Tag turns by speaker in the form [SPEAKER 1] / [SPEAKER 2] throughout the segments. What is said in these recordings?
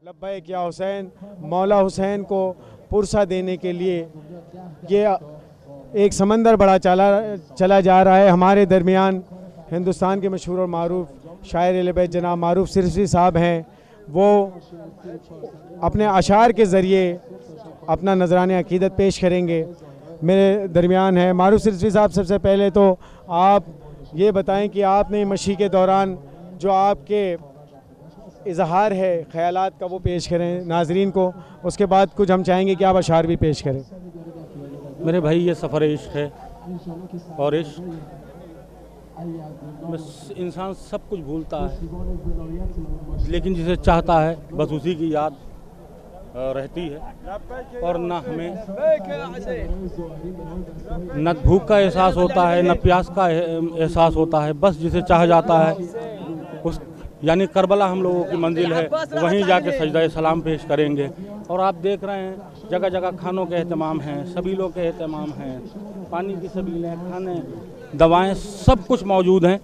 [SPEAKER 1] लब्बैक या हुसैन, मौला हुसैन को पुरसा देने के लिए ये एक समंदर बड़ा चला जा रहा है। हमारे दरमियान हिंदुस्तान के मशहूर और मारूफ शायर अहले बैत जनाब मारूफ सिरसी साहब हैं। वो अपने अशार के ज़रिए अपना नजराने अकीदत पेश करेंगे। मेरे दरमियान है मारूफ सिरसी साहब। सबसे पहले तो आप ये बताएं कि आपने मशी के दौरान जो आपके इजहार है ख़यालात का वो पेश करें नाजरीन को। उसके बाद कुछ हम चाहेंगे कि आप अशार भी पेश करें।
[SPEAKER 2] मेरे भाई ये सफ़र इश्क है और इश्क में इंसान सब कुछ भूलता है, लेकिन जिसे चाहता है बस उसी की याद रहती है। और ना हमें न भूख का एहसास होता है न प्यास का एहसास होता है, बस जिसे चाह जाता है उस यानी करबला हम लोगों की मंजिल है, वहीं जाके सजदा सलाम पेश करेंगे। और आप देख रहे हैं जगह जगह खानों के एहतमाम हैं, सबीलों के एहतमाम हैं, पानी की सबीलें, खाने, दवाएं, सब कुछ मौजूद हैं।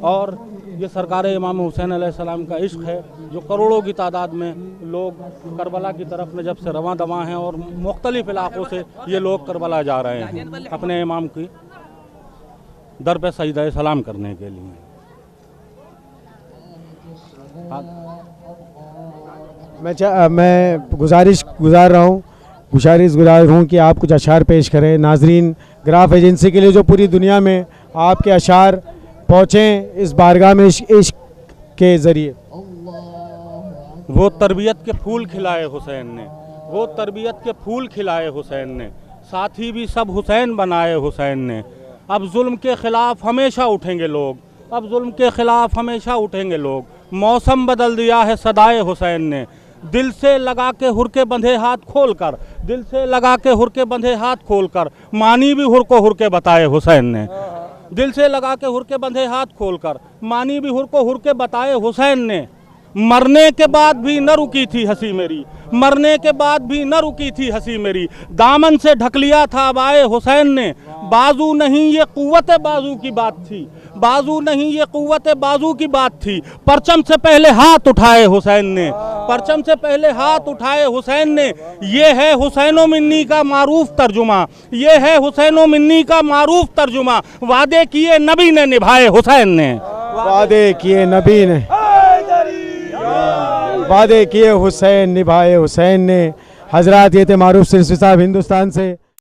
[SPEAKER 2] और ये सरकार इमाम हुसैन अलैहिस्सलाम का इश्क है जो करोड़ों की तादाद में लोग करबला की तरफ नजब से रवां दवां हैं और मुख्तलिफ इलाक़ों से ये लोग करबला जा रहे हैं अपने इमाम की दर पे सजदा सलाम करने के लिए।
[SPEAKER 1] मैं गुजारिश गुजार हूँ कि आप कुछ अशार पेश करें। नाजरीन ग्राफ एजेंसी के लिए जो पूरी दुनिया में आपके अशार पहुँचें इस बारगाह में इश्क के ज़रिए।
[SPEAKER 2] वो तरबियत के फूल खिलाए हुसैन ने, वो तरबियत के फूल खिलाए हुसैन ने, साथी भी सब हुसैन बनाए हुसैन ने। अब जुल्म के ख़िलाफ़ हमेशा उठेंगे लोग, अब जुल्म के ख़िलाफ़ हमेशा उठेंगे लोग। मौसम बदल दिया है सदाए हुसैन ने, दिल से लगा के हुर के बंधे हाथ खोल कर, दिल से लगा के हुर के बंधे हाथ खोल कर, मानी भी हुर को हुर के बताए हुसैन ने। दिल से लगा के हुर के बंधे हाथ खोल कर, मानी भी हुर को हुर के बताए हुसैन ने। मरने के बाद भी न रुकी थी हंसी मेरी, मरने के बाद भी न रुकी थी हंसी मेरी, दामन से ढक लिया था अबाए हुसैन ने। बाजू नहीं ये कुव्वत बाजू की बात थी, बाजू नहीं ये कुव्वत बाजू की बात थी, परचम से पहले हाथ उठाए हुसैन ने, परचम से पहले हाथ उठाए हुसैन ने। ये है हुसैनो मिन्नी का मारूफ तर्जुमा, ये है हुसैनो मिन्नी का मारूफ तर्जुमा। वादे किए नबी ने निभाए हुसैन ने,
[SPEAKER 1] वादे किए नबी ने, वादे किए हुसैन निभाए हुसैन ने। हजरात ये थे मारूफ सिरसी साहब हिंदुस्तान से।